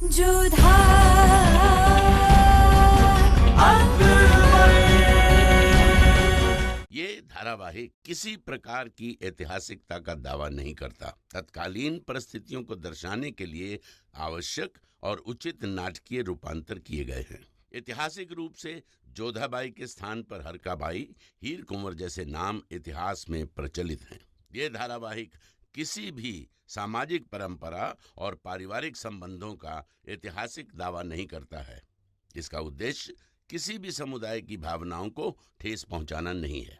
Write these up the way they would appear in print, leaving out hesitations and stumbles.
जोधा ये धारावाहिक किसी प्रकार की ऐतिहासिकता का दावा नहीं करता। तत्कालीन परिस्थितियों को दर्शाने के लिए आवश्यक और उचित नाटकीय रूपांतर किए गए हैं। ऐतिहासिक रूप से जोधाबाई के स्थान पर हरकाबाई, हीर कुंवर जैसे नाम इतिहास में प्रचलित हैं। ये धारावाहिक किसी भी सामाजिक परंपरा और पारिवारिक संबंधों का ऐतिहासिक दावा नहीं करता है। इसका उद्देश्य किसी भी समुदाय की भावनाओं को ठेस पहुंचाना नहीं है।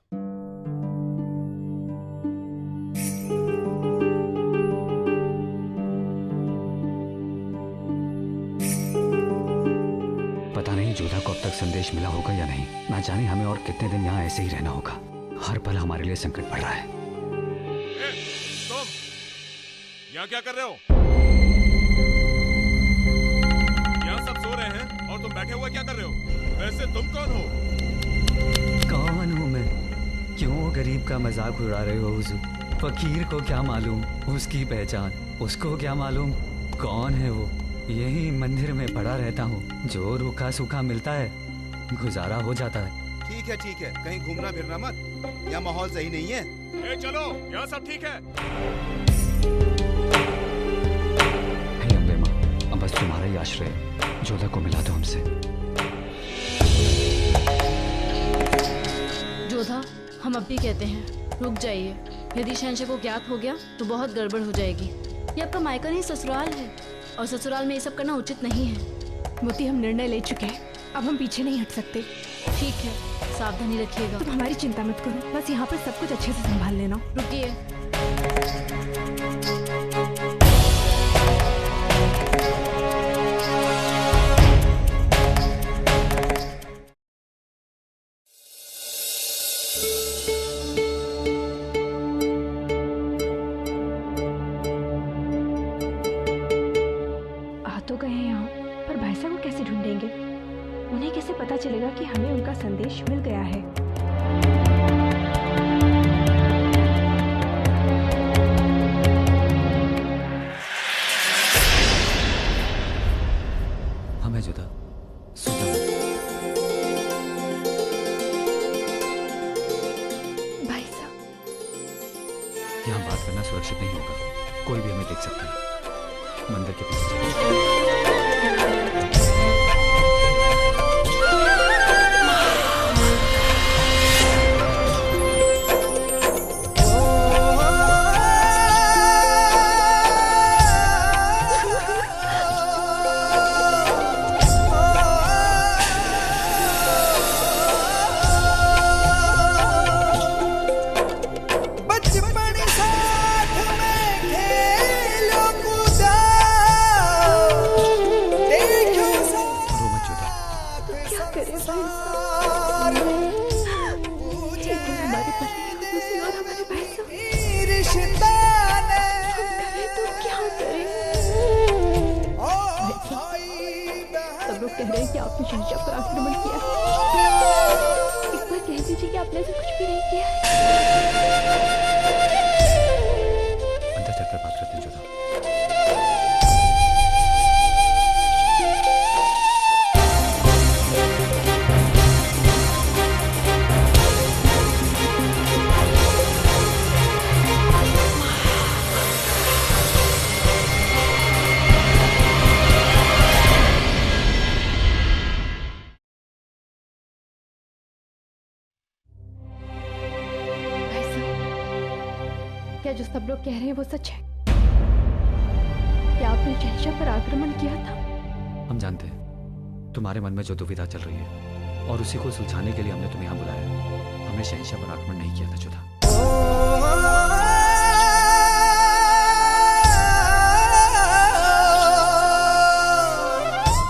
पता नहीं जोधा को अब तक संदेश मिला होगा या नहीं। ना जाने हमें और कितने दिन यहाँ ऐसे ही रहना होगा। हर पल हमारे लिए संकट बढ़ रहा है। तुम यहाँ क्या कर रहे हो? यहाँ सब सो रहे हैं और तुम बैठे हुए क्या कर रहे हो? वैसे तुम कौन हो? कौन हूँ मैं? क्यों गरीब का मजाक उड़ा रहे हो हुजूर? फकीर को क्या मालूम उसकी पहचान, उसको क्या मालूम कौन है वो। यही मंदिर में पड़ा रहता हूँ, जो रूखा सूखा मिलता है गुजारा हो जाता है। ठीक है, कहीं घूमना फिरना मत, यहाँ माहौल सही नहीं है। ए चलो, यहाँ सब ठीक है। हे अम्बे माँ, अब बस तुम्हारा ही आश्रय, जोधा को मिला दो हमसे। जोधा, हम अब भी कहते हैं रुक जाइए। यदि शहंशाह को ज्ञात हो गया तो बहुत गड़बड़ हो जाएगी। ये आपका मायका नहीं ससुराल है, और ससुराल में ये सब करना उचित नहीं है। मोती, हम निर्णय ले चुके हैं, अब हम पीछे नहीं हट सकते। ठीक है, सावधानी रखिएगा। तुम हमारी चिंता मत करो, बस यहाँ पर सब कुछ अच्छे से संभाल लेना। रुकिए। पता चलेगा कि हमें उनका संदेश मिल गया है। हमें जोधा सुधा भाई साहब, यहाँ बात करना सुरक्षित नहीं होगा। कोई भी हमें देख सकता है। मंदिर के पीछे कह रहे हैं कि आपने शहंशाह पर आक्रमण किया। एक बार कह दीजिए कि आपने ऐसा कुछ भी नहीं किया। अंदर चलकर बात करते हैं जोधा। क्या जो सब लोग कह रहे हैं वो सच है? क्या आपने शहंशाह पर आक्रमण किया था? हम जानते हैं तुम्हारे मन में जो दुविधा चल रही है, और उसी को सुलझाने के लिए हमने तुम्हें यहाँ बुलाया। हमने शहंशाह पर आक्रमण नहीं किया था जोधा।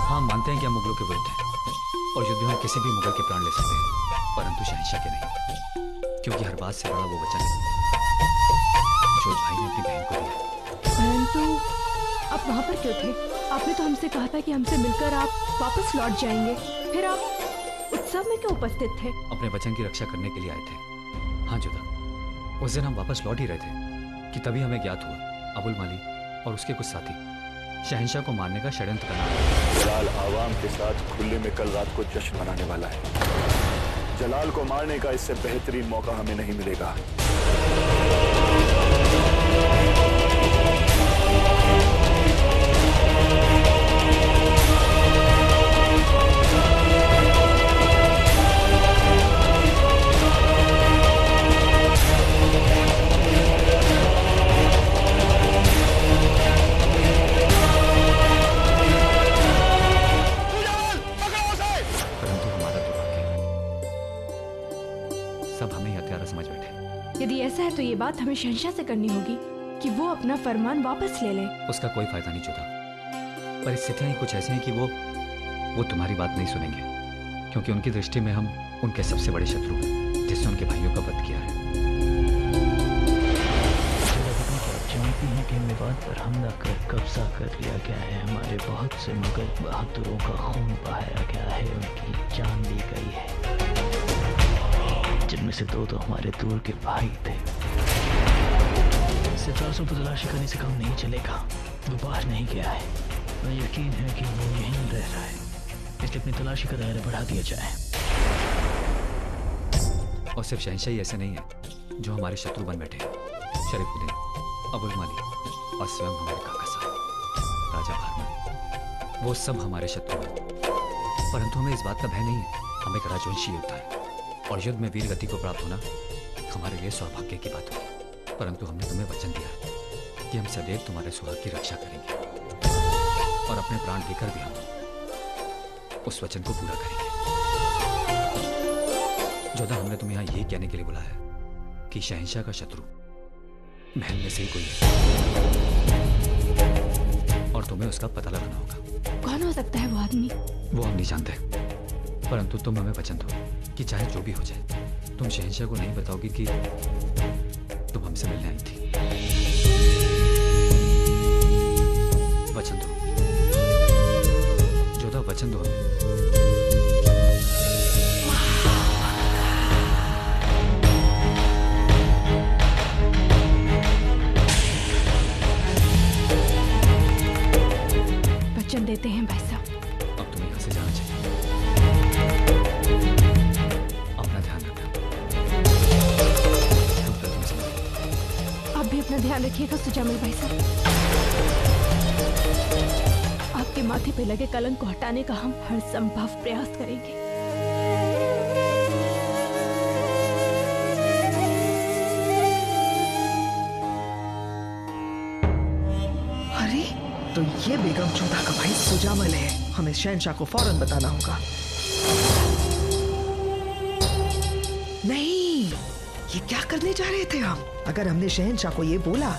हाँ, मानते हैं कि हम मुगलों के विरुद्ध हैं और युद्ध में किसी भी मुगल के प्राण ले सकते हैं, परंतु शहंशाह के नहीं, क्योंकि हर बात से बड़ा वो वचन है जो भाई ने अपनी बहन को दिया। परंतु आप वहाँ पर क्यों थे? आपने तो हमसे कहा था कि हमसे मिलकर आप वापस लौट जाएंगे, फिर आप उत्सव में क्यों उपस्थित थे? अपने वचन की रक्षा करने के लिए आए थे। हाँ जोधा, उस दिन हम वापस लौट ही रहे थे कि तभी हमें ज्ञात हुआ अबुल माली और उसके कुछ साथी शहंशाह को मारने का षड्यंत्र बना है। जलाल आवाम के साथ खुले में कल रात को जश्न मनाने वाला है। जलाल को मारने का इससे बेहतरीन मौका हमें नहीं मिलेगा। यदि ऐसा है तो ये बात हमें शहंशाह से करनी होगी कि वो अपना फरमान वापस ले ले। उसका कोई फायदा नहीं जोधा। परिस्थितियां ही कुछ ऐसी हैं कि वो तुम्हारी बात नहीं सुनेंगे, क्योंकि उनकी दृष्टि में हम उनके सबसे बड़े शत्रु हैं, जिसने उनके भाइयों का वध किया है। जानती हैं कि मेवात पर हमला कर कब्जा कर लिया गया है। हमारे बहुत से मुगल बहादुरों का खून बहाया गया है, उनकी जान ली गई है, जिनमें से दो तो हमारे दूर के भाई थे। सितारों को तलाशी करने से काम नहीं चलेगा। वो बाहर नहीं गया है, मुझे यकीन है कि वो यहीं रह रहा है, इसलिए अपनी तलाशी का दायरा बढ़ा दिया जाए। और सिर्फ शहंशाह ही ऐसे नहीं है जो हमारे शत्रु बन बैठे हैं। शरीफुद्दीन, अबुल मलिक और स्वयं हमारे काका साहब राजा भारमल, वो सब हमारे शत्रु हैं। परंतु हमें इस बात का भय नहीं है। हम एक राजवंशी योद्धा है और युद्ध में वीर गति को प्राप्त होना हमारे लिए सौभाग्य की बात होगी। परंतु हमने तुम्हें वचन दिया है कि हम सदैव तुम्हारे सुहाग की रक्षा करेंगे और अपने प्राण देकर भी हम उस वचन को पूरा करेंगे। जोधा, हमने तुम्हें यहाँ ये कहने के लिए बुलाया है कि शहंशाह का शत्रु महल में से ही कोई है और तुम्हें उसका पता लगाना होगा। कौन हो सकता है वो आदमी? वो हम नहीं जानते, परंतु तुम हमें वचन दो कि चाहे जो भी हो जाए तुम शहंशाह को नहीं बताओगी कि तुम हमसे मिलने आई थी। वचन दो जोधा, वचन दो हमें। वचन देते हैं भाई साहब। अब तुम्हें यहाँ से जाना चाहिए। अपना ध्यान रखना। आप भी अपना ध्यान रखिएगा सुजामिल भाई साहब। आपके माथे पे लगे कलंक को हटाने का हम हर संभव प्रयास करेंगे। अरे, तो ये बेगम जोधा का भाई सुजामिल है। हमें शहंशाह को फौरन बताना होगा। नहीं, ये क्या करने जा रहे थे हम? अगर हमने शहंशाह को ये बोला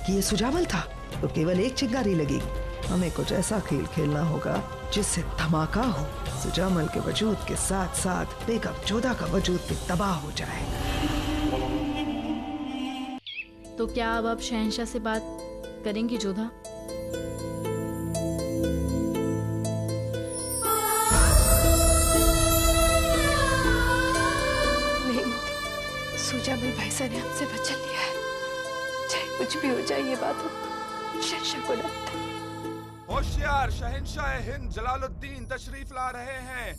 कि ये सुजामिल था तो केवल एक चिंगारी लगेगी। हमें कुछ ऐसा खेल खेलना होगा जिससे धमाका हो। सुजामिल के वजूद के साथ साथ बेगम जोधा का वजूद भी तबाह हो जाए। तो क्या अब आप शहंशाह से बात करेंगी जोधा? सुजामिल भाई साहब ने हमसे वचन लिया है, चाहे कुछ भी हो जाए ये बात हम शहंशाह को ना बताएं। होशियार, शहंशाह हिंद जलालुद्दीन तशरीफ ला रहे हैं।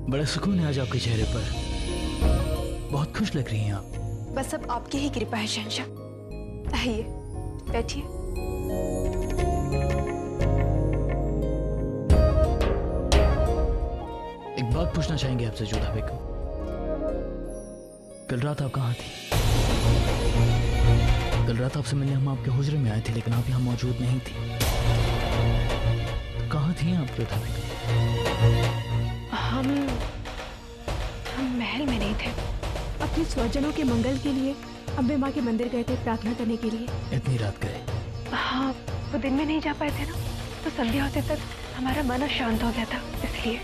बड़ा सुकून है आज आपके चेहरे पर, बहुत खुश लग रही हैं आप। बस अब आपकी ही कृपा है शहंशाह। आइए बैठिए। एक बात पूछना चाहेंगे आपसे जोधा बेगम। कल रात आप कहाँ थी? कल रात आपसे मिलने हम आपके हुजरे में आए थे, लेकिन आप यहाँ मौजूद नहीं थी। तो कहाँ थी आप जोधा बेगम? हम महल में नहीं थे, अपने स्वजनों के मंगल के लिए अम्बे माँ के मंदिर गए थे प्रार्थना करने के लिए। इतनी रात गए? हाँ, वो दिन में नहीं जा पाए थे ना, तो संध्या होते तक हमारा मन शांत हो गया था, इसलिए।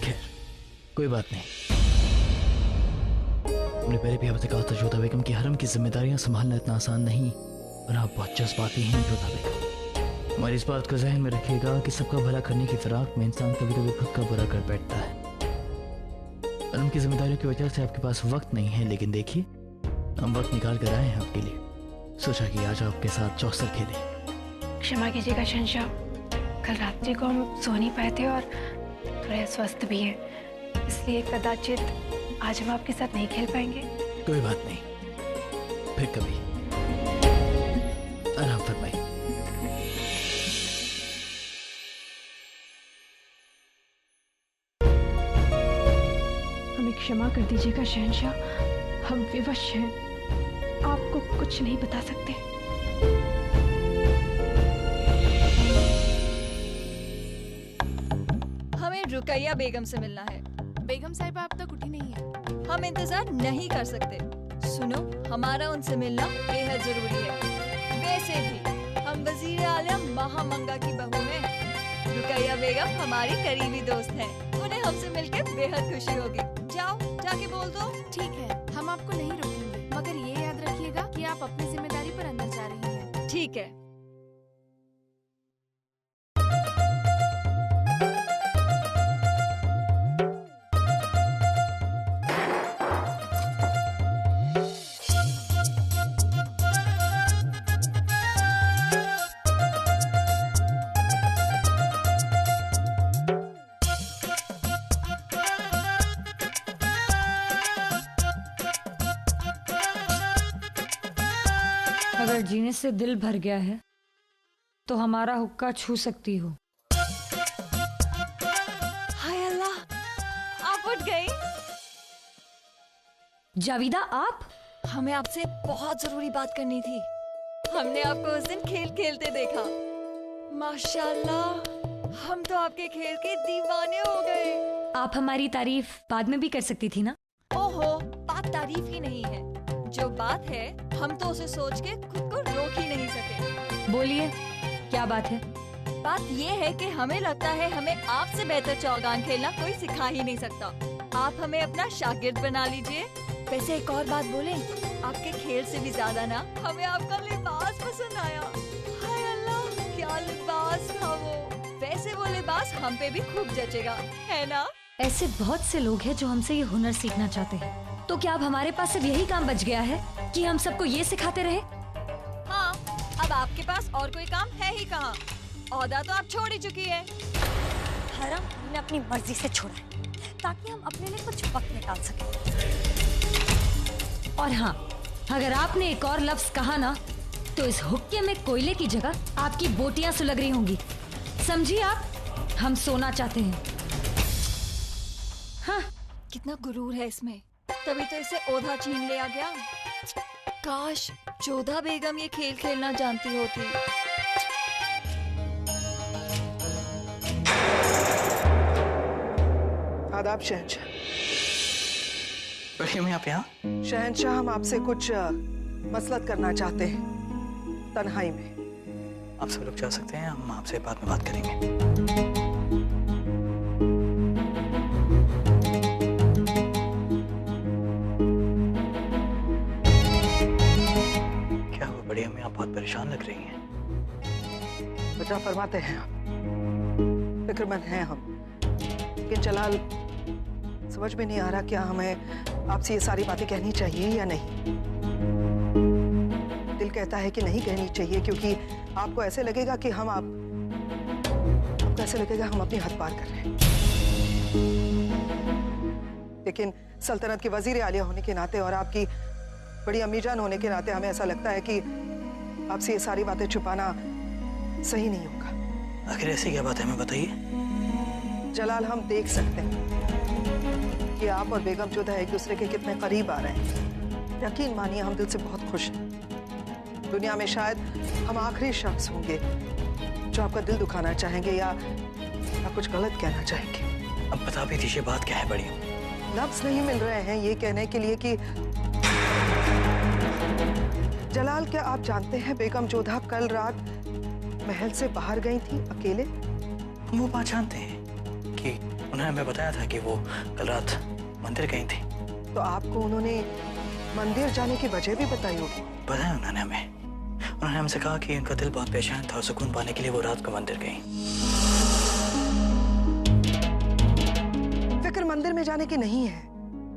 खैर, कोई बात नहीं। हमने पहले भी आपसे कहा था जोधा बेगम की हरम की जिम्मेदारियां संभालना इतना आसान नहीं, और आप बहुत जज्बाती हैं जोधा बेगम। और इस बात को जहन में रखिएगा कि सबका भला करने की फिराक में इंसान कभी कभी खुद का बुरा कर बैठता है। और उनकी जिम्मेदारियों की वजह से आपके पास वक्त नहीं है, लेकिन देखिए हम वक्त निकाल कर आए हैं आपके लिए। सोचा कि आज आपके साथ चौसर खेलें। क्षमा कीजिएगा शहंशाह, कल रात्रि को हम सो नहीं पाए थे और थोड़े अस्वस्थ भी हैं, इसलिए कदाचित आज हम आपके साथ नहीं खेल पाएंगे। कोई बात नहीं, फिर कभी। आराम फरमाइए। हमें क्षमा कर दीजिएगा शहंशाह, हम विवश हैं, आपको कुछ नहीं बता सकते। हमें रुकैया बेगम से मिलना है। बेगम साहिबा अब तक उठी नहीं है। हम इंतजार नहीं कर सकते। सुनो, हमारा उनसे मिलना बेहद जरूरी है। वैसे भी हम वजीर आलिया महामंगा की बहू हैं। रुकैया बेगम हमारी करीबी दोस्त हैं। उन्हें हमसे मिलकर बेहद खुशी होगी। जाओ, जाके बोल दो। ठीक है, हम आपको नहीं रोकेंगे, मगर ये याद रखिएगा कि आप अपनी जिम्मेदारी पर अंदर जा रही हैं। ठीक है। अगर जीने से दिल भर गया है तो हमारा हुक्का छू सकती हो। हाय अल्लाह, आप उठ गई। जाविदा, आप? हमें आपसे बहुत जरूरी बात करनी थी। हमने आपको उस दिन खेल खेलते देखा। माशाल्लाह, हम तो आपके खेल के दीवाने हो गए। आप हमारी तारीफ बाद में भी कर सकती थी ना। ओहो, बात तारीफ ही नहीं है, जो बात है हम तो उसे सोच के खुद को रोक ही नहीं सके। बोलिए, क्या बात है? बात ये है कि हमें लगता है हमें आपसे बेहतर चौगान खेलना कोई सिखा ही नहीं सकता। आप हमें अपना शागिर्द बना लीजिए। वैसे एक और बात बोले, आपके खेल से भी ज्यादा ना हमें आपका लिबास पसंद आया। हाय अल्लाह, क्या लिबास था वो। वैसे वो लिबास हम पे भी खूब जचेगा, है ना? ऐसे बहुत से लोग हैं जो हमसे ये हुनर सीखना चाहते हैं। तो क्या अब हमारे पास सिर्फ यही काम बच गया है कि हम सबको ये सिखाते रहे? हाँ, अब आपके पास और कोई काम है ही कहाँ। औहदा तो आप छोड़ ही चुकी है। हरम हमने अपनी मर्जी से छोड़ा है ताकि हम अपने लिए कुछ वक्त निकाल सकें। और हाँ, अगर आपने एक और लफ्ज कहा ना तो इस हुक्के में कोयले की जगह आपकी बोटियां सुलग रही होंगी। समझिए आप, हम सोना चाहते हैं। हाँ, कितना गुरूर है इसमें, तभी तो इसे ओधा छीन लिया गया। काश जोधा बेगम ये खेल खेलना जानती होती। आदाब शहंशाह। आप यहाँ? शहंशाह, हम आपसे कुछ मसलत करना चाहते हैं तन्हाई में। आप सब लोग जा सकते हैं, हम आपसे बाद में बात करेंगे। बड़ी अम्मी, आप बहुत परेशान लग रही हैं। बचा फरमाते हैं आप, फिक्रमंद हैं हम, लेकिन जलाल समझ में नहीं आ रहा क्या हमें आपसे ये सारी बातें कहनी चाहिए या नहीं। दिल कहता है कि नहीं कहनी चाहिए क्योंकि आपको ऐसे लगेगा कि आपको ऐसे लगेगा हम अपनी हद पार कर रहे हैं। लेकिन सल्तनत के वजीर आलिया होने के नाते और आपकी बड़ी अम्मी जान होने के नाते हमें ऐसा लगता है कि आपसे ये सारी बातें छुपाना सही नहीं होगा। आखिर ऐसी क्या बात है, हमें बताइए। जलाल, हम देख सकते हैं कि आप और बेगम जोधा एक दूसरे के कितने करीब आ रहे हैं। यकीन मानिए, हम दिल से बहुत खुश हैं। दुनिया में शायद हम आखिरी शख्स होंगे जो आपका दिल दुखाना चाहेंगे या कुछ गलत कहना चाहेंगे। अब बता भी दीजिए, बात क्या है बड़ी? लफ्ज नहीं मिल रहे हैं ये कहने के लिए कि जलाल, क्या आप जानते हैं बेगम जोधा कल रात महल से बाहर गई थी अकेले? वो बात जानते हैं कि उन्होंने हमें बताया था कि वो कल रात मंदिर गई थी। तो आपको उन्होंने मंदिर जाने की वजह भी बताई होगी? बताया उन्होंने हमें। उन्होंने हमसे कहा कि उनका दिल बहुत परेशान था और सुकून पाने के लिए वो रात को मंदिर गई। फिक्र मंदिर में जाने की नहीं है,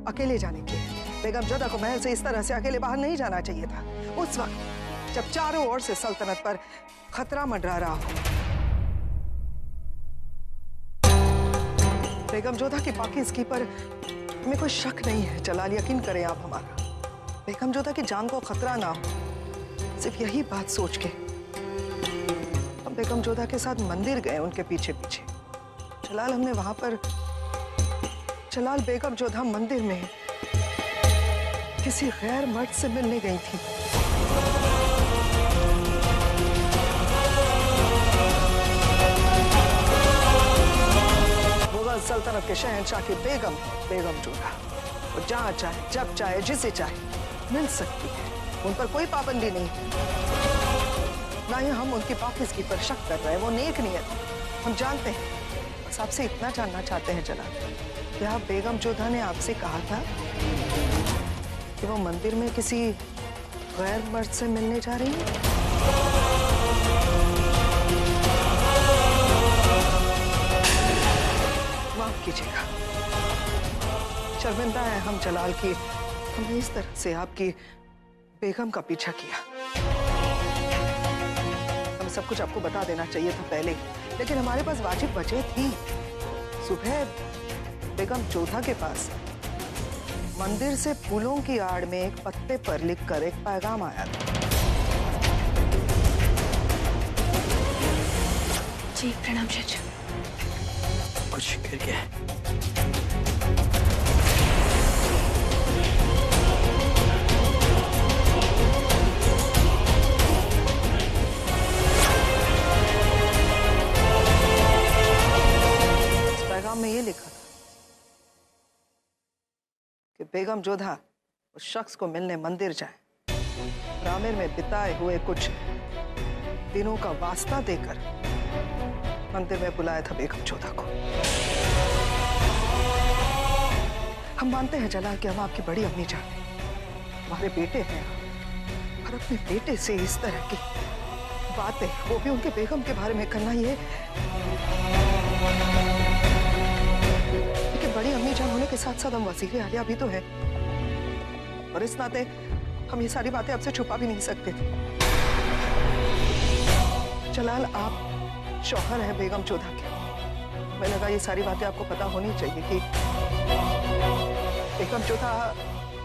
अकेले जाने की है। बेगम जोधा को महल से इस तरह से अकेले बाहर नहीं जाना चाहिए था उस वक्त जब चारों ओर से सल्तनत पर खतरा मंडरा रहा हो। बेगम जोधा की पाकीज़गी पर हमें कोई शक नहीं है जलाल, यकीन करें आप हमारा। बेगम जोधा की जान को खतरा ना हो, सिर्फ यही बात सोच के हम बेगम जोधा के साथ मंदिर गए उनके पीछे पीछे। जलाल, हमने वहां पर जलाल बेगम जोधा मंदिर में किसी गैर मर्द से मिलने गई थी। मुगल सल्तनत के शहंशाह की बेगम जोधा, वो जहां चाहे जब चाहे जिसे चाहे मिल सकती है, उन पर कोई पाबंदी नहीं। ना ही हम उनकी पाकीज़गी पर शक कर रहे हैं, वो नेक नियत हम जानते हैं। बस आपसे इतना जानना चाहते हैं जनाब, क्या बेगम जोधा ने आपसे कहा था कि वो मंदिर में किसी गैर मर्द से मिलने जा रही है? माफ कीजिएगा, शर्मिंदा है हम जलाल की, हमने इस तरह से आपकी बेगम का पीछा किया। हमें सब कुछ आपको बता देना चाहिए था पहले, लेकिन हमारे पास वाजिब वजह थी। सुबह बेगम जोधा के पास मंदिर से फूलों की आड़ में एक पत्ते पर लिखकर एक पैगाम आया था। जी प्रणाम चाचा। कुछ गिर गया है। इस पैगाम में ये लिखा था कि बेगम जोधा उस शख्स को मिलने मंदिर जाए। रामेर में बिताए हुए कुछ दिनों का वास्ता देकर मंदिर में बुलाया था बेगम जोधा को। हम मानते हैं जलाल कि हम आपकी बड़ी अम्मी जान हैं, हमारे बेटे हैं, और अपने बेटे से इस तरह की बातें, वो भी उनके बेगम के बारे में करना, ये बड़ी अम्मी जान होने के साथ साथ हम वज़ीर आलिया भी तो है, और इस नाते हम ये सारी बातें आपसे छुपा भी नहीं सकते थे। जलाल, आप शौहर है बेगम जोधा के, हमें लगा ये सारी बातें आपको पता होनी चाहिए कि बेगम जोधा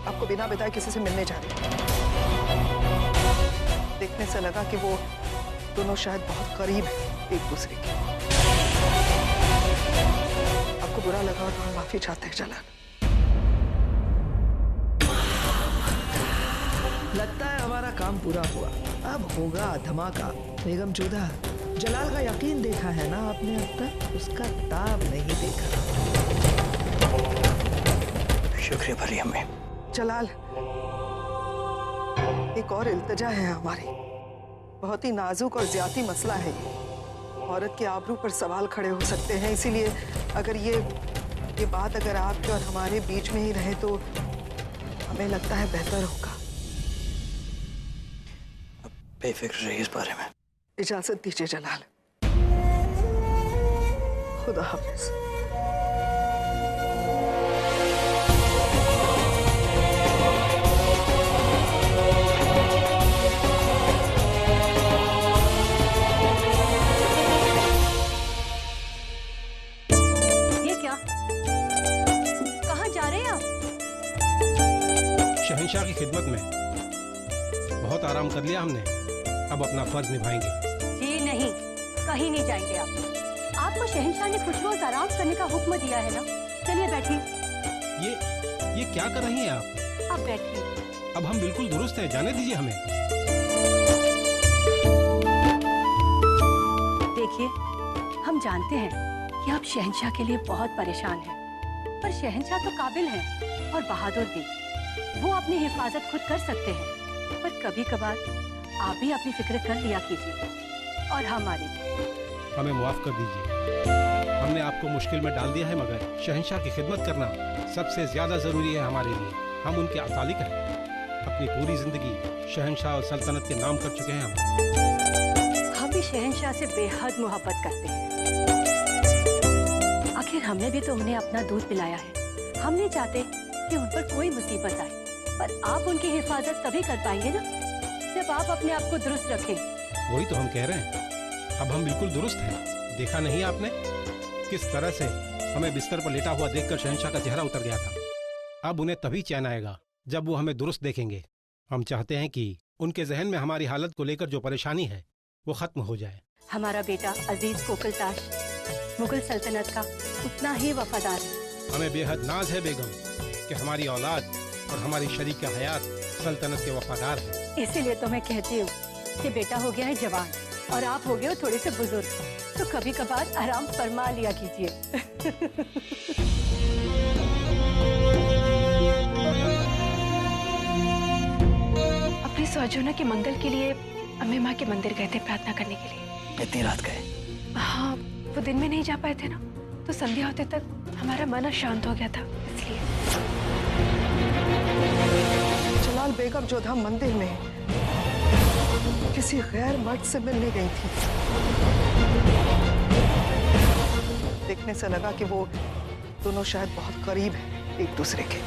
आपको बिना बताए किसी से मिलने जा रही है। देखने से लगा कि वो दोनों शायद बहुत करीब हैं एक दूसरे के। आपको बुरा लगा तो हम माफी चाहते हैं जलाल। लगता है हमारा काम पूरा हुआ, अब होगा धमाका। बेगम जोधा, जलाल का यकीन देखा है ना आपने अब तक, उसका ताब नहीं देखा। शुक्रिया भरी अम्मी। जलाल, एक और इल्तिजा है हमारी, बहुत ही नाजुक और ज्यादा मसला है ये। औरत के आबरू पर सवाल खड़े हो सकते हैं, इसीलिए अगर ये बात अगर आपके और हमारे बीच में ही रहे तो हमें लगता है बेहतर होगा। बेफिक्र रहिए इस बारे में। इजाजत दीजिए जलाल, खुदा हाफिज। शहंशाह की खिदमत में बहुत आराम कर लिया हमने, अब अपना फर्ज निभाएंगे। जी नहीं, कहीं नहीं जाएंगे आप। आपको शहंशाह ने कुछ रोज आराम करने का हुक्म दिया है ना। चलिए बैठिए। ये क्या कर रही हैं आप? अब बैठिए। अब हम बिल्कुल दुरुस्त हैं, जाने दीजिए हमें। देखिए, हम जानते हैं कि आप शहंशाह के लिए बहुत परेशान हैं, पर शहंशाह तो काबिल हैं और बहादुर भी। वो अपनी हिफाजत खुद कर सकते हैं, पर कभी कभार आप भी अपनी फिक्र कर लिया कीजिए, और हमारी भी। हमें माफ कर दीजिए, हमने आपको मुश्किल में डाल दिया है, मगर शहंशाह की खिदमत करना सबसे ज्यादा जरूरी है हमारे लिए। हम उनके अतालिक हैं। अपनी पूरी जिंदगी शहंशाह और सल्तनत के नाम कर चुके हैं हम। हम भी शहंशाह से बेहद मोहब्बत करते हैं। आखिर हमने भी तो उन्हें अपना दूध पिलाया है। हम नहीं चाहते कि उन पर कोई मुसीबत आए, पर आप उनकी हिफाजत तभी कर पाएंगे ना जब आप अपने आप को दुरुस्त रखें। वही तो हम कह रहे हैं, अब हम बिल्कुल दुरुस्त हैं। देखा नहीं आपने किस तरह से हमें बिस्तर पर लेटा हुआ देखकर शहंशाह का चेहरा उतर गया था। अब उन्हें तभी चैन आएगा जब वो हमें दुरुस्त देखेंगे। हम चाहते हैं कि उनके जहन में हमारी हालत को लेकर जो परेशानी है वो खत्म हो जाए। हमारा बेटा अजीज कोकिलताश मुगल सल्तनत का उतना ही वफादार है। हमें बेहद नाज है बेगम कि हमारी औलाद और हमारी शरीक हयात सल्तनत के वफादार हैं। इसीलिए तो मैं कहती हूँ कि बेटा हो गया है जवान और आप हो गए हो थोड़े से बुजुर्ग, तो कभी कभार आराम फरमा लिया कीजिए। अपनी सौजोना के मंगल के लिए अम्मी माँ के मंदिर गए थे प्रार्थना करने के लिए। इतनी रात गए? हाँ, वो दिन में नहीं जा पाए थे ना, तो संध्या होते तक हमारा मन शांत हो गया था, इसलिए। जलाल बेगम जोधा मंदिर में किसी गैर मर्द से मिलने गई थी। देखने से लगा कि वो दोनों शायद बहुत करीब हैं एक दूसरे के।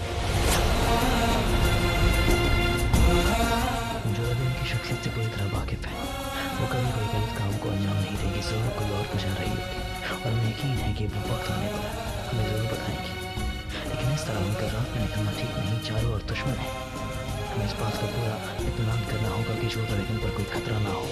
जो अभी उनकी शख्सियत से पूरी तरह वाकिफ है, वो कभी कोई गलत काम को अंजाम नहीं देगी, जरूर कोई और कुछ रही होगी, और हमें यकीन है कि वो वक्त आने पर हमें जरूर बताएंगी। लेकिन इस तरह उनका रात में निकलना ठीक नहीं, चारों और दुश्मन है। हमें इस बात का पूरा इत्मीनान करना होगा कि जोधा बेगम पर कोई खतरा ना हो।